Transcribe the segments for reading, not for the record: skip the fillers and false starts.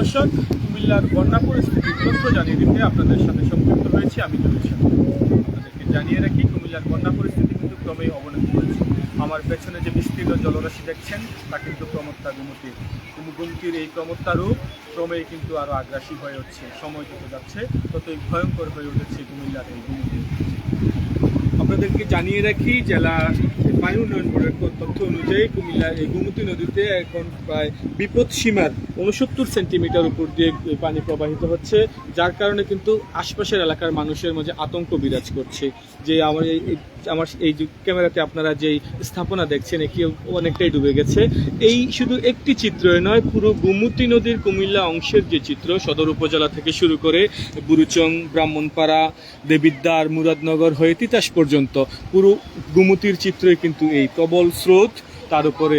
দর্শক, কুমিল্লার বন্যা পরিস্থিতির তথ্য জানিয়ে দিতে আপনাদের সাথে সংযুক্ত হয়েছি আমি জলিল। আপনাদেরকে জানিয়ে রাখি, কুমিল্লার বন্যা পরিস্থিতি কিন্তু ক্রমেই অবনতি হচ্ছে। আমার পেছনে যে বিস্তীর্ণ জলরাশি দেখছেন তা কিন্তু প্রমত্তা গোমতীর। গোমতীর এই প্রমত্তা রূপ ক্রমেই কিন্তু আরও আগ্রাসী হয়ে উঠছে। সময় যত যাচ্ছে ততই ভয়ঙ্কর হয়ে উঠেছে কুমিল্লার এই গোমতী। আপনাদেরকে জানিয়ে রাখি, জেলা পানি উন্নয়ন বোর্ডের তথ্য অনুযায়ী কুমিল্লার এই গোমতী নদীতে এখন প্রায় বিপদ সীমার 69 সেন্টিমিটার উপর দিয়ে পানি প্রবাহিত হচ্ছে, যার কারণে কিন্তু আশপাশের এলাকার মানুষের মাঝে আতঙ্ক বিরাজ করছে। যে আমার এই যে ক্যামেরাতে আপনারা যেই স্থাপনা দেখছেন এটি অনেকটাই ডুবে গেছে। এই শুধু একটি চিত্রই নয়, পুরো গোমতী নদীর কুমিল্লা অংশের যে চিত্র, সদর উপজেলা থেকে শুরু করে বুরুচং, ব্রাহ্মণপাড়া, দেবিদ্বার, মুরাদনগর হয়ে তিতাস পর্যন্ত পুরো গোমতীর চিত্রই কিন্তু এই প্রবল স্রোত, তার উপরে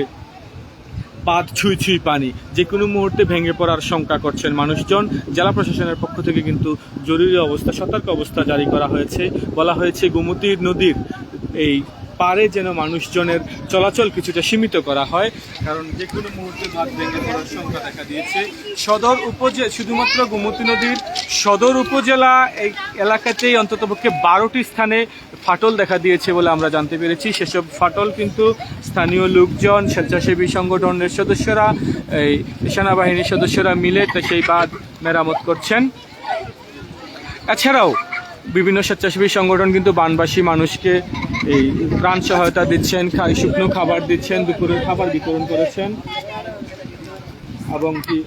বাঁধ ছুঁই ছুঁই পানি, যে কোনো মুহূর্তে ভেঙে পড়ার শঙ্কা করছেন মানুষজন। জেলা প্রশাসনের পক্ষ থেকে কিন্তু জরুরি অবস্থা, সতর্ক অবস্থা জারি করা হয়েছে। বলা হয়েছে গোমতী নদীর এই পারে যেন মানুষজনের চলাচল কিছুটা সীমিত করা হয়, কারণ যে কোনো মুহূর্তে বাঁধ ভেঙে পড়ার শঙ্কা দেখা দিয়েছে। শুধুমাত্র গোমতী নদীর সদর উপজেলা এই এলাকাতেই অন্ততপক্ষে 12টি স্থানে ফাটল দেখা দিয়েছে বলে আমরা জানতে পেরেছি। সেসব ফাটল কিন্তু স্থানীয় লোকজন, স্বেচ্ছাসেবী সংগঠনের সদস্যরা, এই সেনাবাহিনীর সদস্যরা মিলে সেই বাঁধ মেরামত করছেন। এছাড়াও বিভিন্ন স্বেচ্ছাসেবী সংগঠন কিন্তু বানবাসী মানুষকে এই ত্রাণ সহায়তা দিচ্ছেন, শুকনো খাবার দিচ্ছেন, দুপুরের খাবার বিতরণ করেছেন এবং কি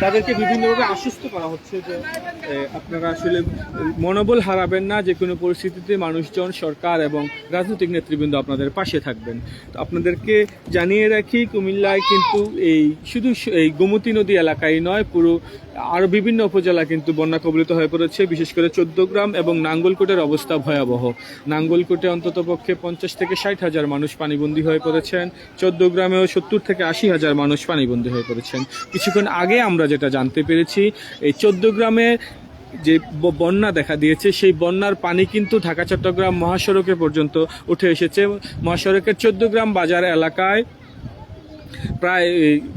তাদেরকে বিভিন্নভাবে আশ্বস্ত করা হচ্ছে যে আপনারা আসলে মনোবল হারাবেন না, যে কোনো পরিস্থিতিতে মানুষজন, সরকার এবং রাজনৈতিক নেতৃবৃন্দ আপনাদের পাশে থাকবেন। তো আপনাদেরকে জানিয়ে রাখি, কুমিল্লায় কিন্তু শুধু এই গোমতী নদী এলাকায় নয়, পুরো আরও বিভিন্ন উপজেলা কিন্তু বন্যা কবলিত হয়ে পড়েছে। বিশেষ করে 14 গ্রাম এবং নাঙ্গলকোটের অবস্থা ভয়াবহ। নাঙ্গলকোটে অন্ততপক্ষে 50 থেকে 60 হাজার মানুষ পানিবন্দী হয়ে পড়েছেন। 14 গ্রামেও 70 থেকে 80 হাজার মানুষ পানিবন্দী হয়ে পড়েছেন। কিছুক্ষণ আগে আমরা যেটা জানতে পেরেছি, এই 14 গ্রামে যে বন্যা দেখা দিয়েছে, সেই বন্যার পানি কিন্তু ঢাকা চট্টগ্রাম মহাসড়কে পর্যন্ত উঠে এসেছে। মহাসড়কের 14 গ্রাম বাজার এলাকায় প্রায়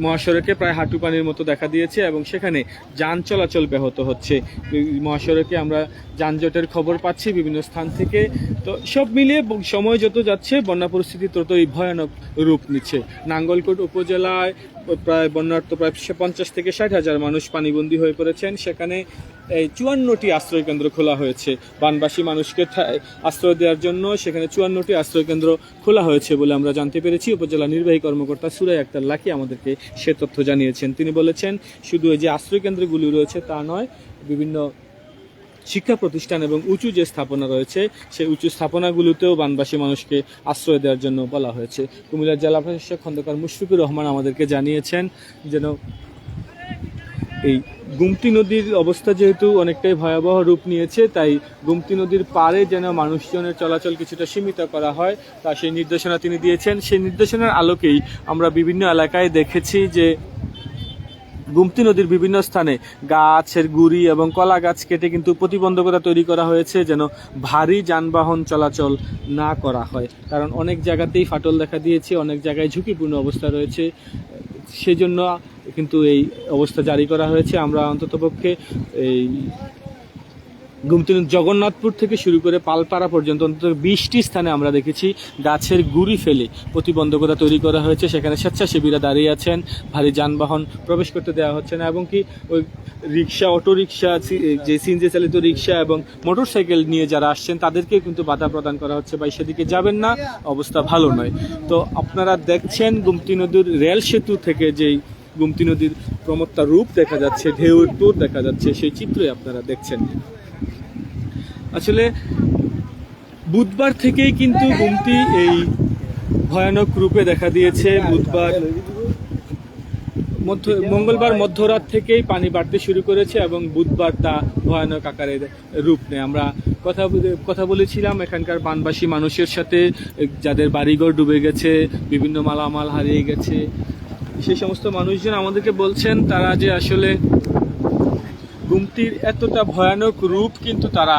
মহাসড়কে প্রায় হাঁটু পানির মতো দেখা দিয়েছে এবং সেখানে যান চলাচল ব্যাহত হচ্ছে। মহাসড়কে আমরা যানজটের খবর পাচ্ছি বিভিন্ন স্থান থেকে। তো সব মিলিয়ে সময় যত যাচ্ছে বন্যা পরিস্থিতি ততই ভয়ানক রূপ নিচ্ছে। নাঙ্গলকোট উপজেলায় প্রায় বন্যার্ত প্রায় 50 থেকে 60 হাজার মানুষ পানিবন্দী হয়ে পড়েছেন। সেখানে 54টি আশ্রয় কেন্দ্র খোলা হয়েছে বানবাসী মানুষকে আশ্রয় দেওয়ার জন্য। সেখানে 54টি আশ্রয় কেন্দ্র খোলা হয়েছে বলে আমরা জানতে পেরেছি। উপজেলা নির্বাহী কর্মকর্তা সুরাই আক্তার লাকি আমাদেরকে সে তথ্য জানিয়েছেন। তিনি বলেছেন, শুধু এই যে আশ্রয় কেন্দ্রগুলি রয়েছে তা নয়, বিভিন্ন শিক্ষা প্রতিষ্ঠান এবং উঁচু যে স্থাপনা রয়েছে সেই উঁচু স্থাপনাগুলোতেও বানবাসী মানুষকে আশ্রয় দেওয়ার জন্য বলা হয়েছে। কুমিল্লার জেলা প্রশাসক খন্দকার মুশফিকুর রহমান আমাদেরকে জানিয়েছেন যেন এই গোমতী নদীর অবস্থা যেহেতু অনেকটাই ভয়াবহ রূপ নিয়েছে, তাই গোমতী নদীর পাড়ে যেন মানুষজনের চলাচল কিছুটা সীমিত করা হয়, তা সেই নির্দেশনা তিনি দিয়েছেন। সেই নির্দেশনার আলোকেই আমরা বিভিন্ন এলাকায় দেখেছি যে গোমতী নদীর বিভিন্ন স্থানে গাছের গুড়ি এবং কলা গাছ কেটে কিন্তু প্রতিবন্ধকতা তৈরি করা হয়েছে যেন ভারী যানবাহন চলাচল না করা হয়, কারণ অনেক জায়গাতেই ফাটল দেখা দিয়েছে, অনেক জায়গায় ঝুঁকিপূর্ণ অবস্থা রয়েছে। সেজন্য কিন্তু এই অবস্থা জারি করা হয়েছে। আমরা অন্ততপক্ষে এই গোমতী জগন্নাথপুর থেকে শুরু করে পালপাড়া পর্যন্ত অন্তত 20টি স্থানে আমরা দেখেছি গাছের গুঁড়ি ফেলে প্রতিবন্ধকতা তৈরি করা হয়েছে। সেখানে স্বেচ্ছাসেবীরা দাঁড়িয়ে আছেন, ভারী যানবাহন প্রবেশ করতে দেওয়া হচ্ছে না এবং কি ওই রিক্সা, অটো রিক্সা, যে সিএনজি চালিত রিক্সা এবং মোটরসাইকেল নিয়ে যারা আসছেন তাদেরকে কিন্তু বাধা প্রদান করা হচ্ছে, ভাই সেদিকে যাবেন না, অবস্থা ভালো নয়। তো আপনারা দেখছেন গোমতী নদীর রেল সেতু থেকে যেই গোমতী নদীর প্রমত্তা রূপ দেখা যাচ্ছে, ঢেউর তোর দেখা যাচ্ছে, সেই চিত্রই আপনারা দেখছেন। আসলে বুধবার থেকেই কিন্তু গোমতী এই ভয়ানক রূপে দেখা দিয়েছে। মঙ্গলবার মধ্যরাত থেকেই পানি বাড়তে শুরু করেছে এবং বুধবার তা ভয়ানক আকারের রূপ নেয়। আমরা কথা বলেছিলাম এখানকার বানবাসী মানুষের সাথে, যাদের বাড়িঘর ডুবে গেছে, বিভিন্ন মালামাল হারিয়ে গেছে, সেই সমস্ত মানুষজন আমাদেরকে বলছেন তারা যে আসলে গোমতীর এতটা ভয়ানক রূপ কিন্তু তারা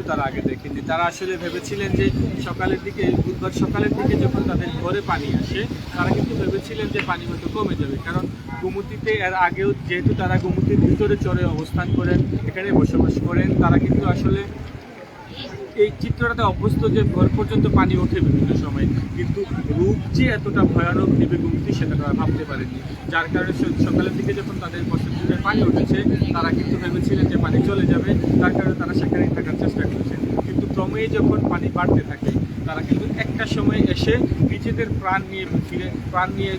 তারা আগে দেখেননি। তারা আসলে ভেবেছিলেন যে সকালের দিকে, বুধবার সকালের দিকে যখন তাদের ঘরে পানি আসে, তারা কিন্তু ভেবেছিলেন যে পানি হয়তো কমে যাবে, কারণ গোমতীতে এর আগেও যেহেতু তারা গোমতীর ভিতরে চরে অবস্থান করেন, এখানে বসবাস করেন, তারা কিন্তু আসলে এই চিত্রটাতে অভ্যস্ত যে ঘর পর্যন্ত পানি ওঠে বিভিন্ন সময়, কিন্তু রূপ যে এতটা ভয়ানক নেবে গোমতী সেটা তারা ভাবতে পারেননি। যার কারণে সকালের দিকে যখন তাদের বসতিতে পানি উঠেছে, তারা কিন্তু ভেবেছিলেন যে পানি চলে যাবে, তার কারণে তারা সেখানেই থাকার চেষ্টা করেছেন। কিন্তু ক্রমেই যখন পানি বাড়তে থাকে, তারা কিন্তু একটা সময় এসে নিজেদের প্রাণ নিয়ে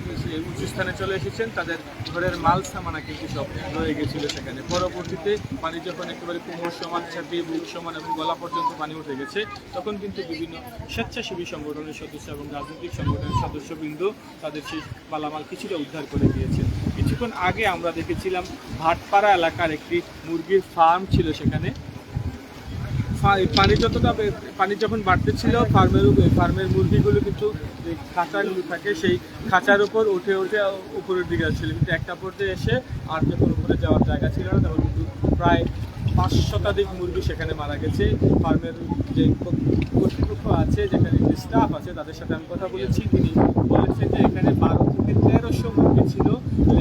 উঁচু স্থানে চলে এসেছেন। তাদের ঘরের মাল সামানা কিন্তু সব রয়ে গেছিল সেখানে। পরবর্তীতে পানি যখন একেবারে কোমর সমান, ছাতি, বুক সমান এবং গলা পর্যন্ত পানি উঠে গেছে, তখন কিন্তু বিভিন্ন স্বেচ্ছাসেবী সংগঠনের সদস্য এবং রাজনৈতিক সংগঠনের সদস্যবৃন্দ তাদের সেই মালামাল কিছুটা উদ্ধার করে দিয়েছে। কিছুক্ষণ আগে আমরা দেখেছিলাম ভাটপাড়া এলাকার একটি মুরগির ফার্ম ছিল সেখানে। পানি যখন বাড়তে ছিল, ফার্মের মুরগিগুলো কিন্তু যে খাঁচাগুলো থাকে সেই খাঁচার উপর উঠে উপরের দিকে আসছিল, কিন্তু একটা পর্যায়ে এসে আর যখন উপরে যাওয়ার জায়গা ছিল না, তখন কিন্তু প্রায় 5 শতাধিক মুরগি সেখানে মারা গেছে। ফার্মের যে কর্তৃপক্ষ আছে, যেখানে যে স্টাফ আছে, তাদের সাথে আমি কথা বলেছি। তিনি বলেছেন যে এখানে 12 থেকে 1300 মুরগি ছিল,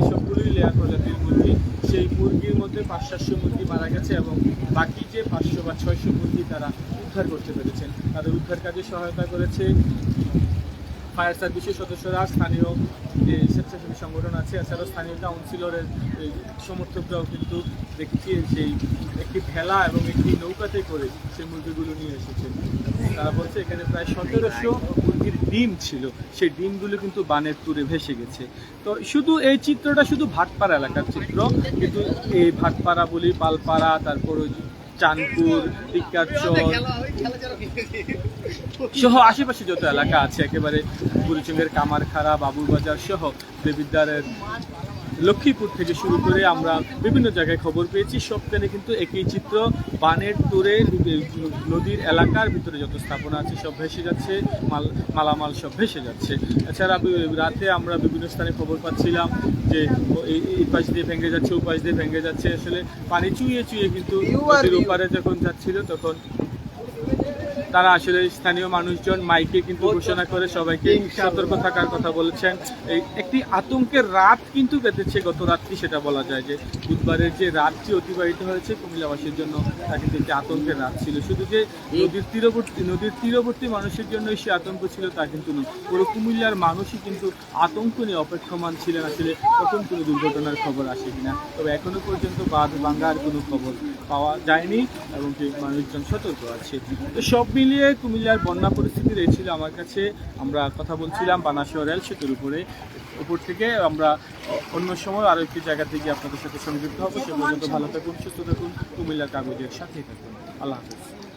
সবগুলোই লেয়ার প্রজাতির মুরগি। সেই মুরগির মধ্যে 500-700 মুরগি মারা গেছে এবং বাকি যে 500 বা 600 মুরগি তারা উদ্ধার করতে পেরেছেন। তাদের উদ্ধার কাজে সহায়তা করেছে ফায়ার সার্ভিসের সদস্যরা, স্থানীয় যে স্বেচ্ছাসেবী সংগঠন আছে, এছাড়াও স্থানীয় কাউন্সিলরের সমর্থকরাও কিন্তু দেখছি সেই একটি ভেলা এবং একটি নৌকাতে করে সেই মুরগিগুলো নিয়ে এসেছেন। তারা বলছে এখানে প্রায় 1700 মুরগির ডিম ছিল, সেই ডিমগুলো কিন্তু বানের তুরে ভেসে গেছে। তো শুধু এই চিত্রটা শুধু ভাটপাড়া এলাকার চিত্র, কিন্তু এই ভাটপাড়া বলি, পালপাড়া, তারপর ওই চাঁদপুর, টিক্কারচর সহ আশেপাশে যত এলাকা আছে, একেবারে বুড়িচুঙ্গের কামারখাড়া, বাবুরবাজার সহ দেবিদ্বারের লক্ষ্মীপুর থেকে শুরু করে আমরা বিভিন্ন জায়গায় খবর পেয়েছি, সবখানে কিন্তু একই চিত্র। বানের তোরে নদীর এলাকার ভিতরে যত স্থাপনা আছে সব ভেসে যাচ্ছে, মালামাল সব ভেসে যাচ্ছে। এছাড়া রাতে আমরা বিভিন্ন স্থানে খবর পাচ্ছিলাম যে এই পাশ দিয়ে ভেঙে যাচ্ছে, ও পাশ দিয়ে ভেঙে যাচ্ছে। আসলে পানি চুইয়ে কিন্তু নদীর ওপারে যখন যাচ্ছিল, তখন তারা আসলে স্থানীয় মানুষজন মাইকে কিন্তু ঘোষণা করে সবাইকে সতর্ক থাকার কথা বলেছেন। একটি আতঙ্কের রাত কিন্তু কেটেছে গত রাত্রি, সেটা বলা যায় যে বুধবারের যে রাতটি অতিবাহিত হয়েছে কুমিল্লাবাসীর জন্য, তা কিন্তু একটি আতঙ্কের রাত ছিল। শুধু যে নদীর তীরবর্তী মানুষের জন্যই সে আতঙ্ক ছিল তা কিন্তু নয়, পুরো কুমিল্লার মানুষই কিন্তু আতঙ্ক নিয়ে অপেক্ষমান ছিলেন আসলে কখন কোনো দুর্ঘটনার খবর আসে কিনা। তবে এখনো পর্যন্ত বাঁধ ভাঙার কোনো খবর পাওয়া যায়নি এবং মানুষজন সতর্ক আছে। তো সব মিলিয়ে কুমিল্লার বন্যা পরিস্থিতির এই ছিল আমার কাছে। আমরা কথা বলছিলাম বানাসোয়া রেল সেতুর উপর থেকে। আমরা অন্য সময় আরও একটি জায়গা থেকে আপনাদের সাথে সংযুক্ত হবো। সে পর্যন্ত ভালো থাকুন, সুস্থ থাকুন, কুমিল্লার কাগজের সাথেই থাকুন। আল্লাহ হাফেজ।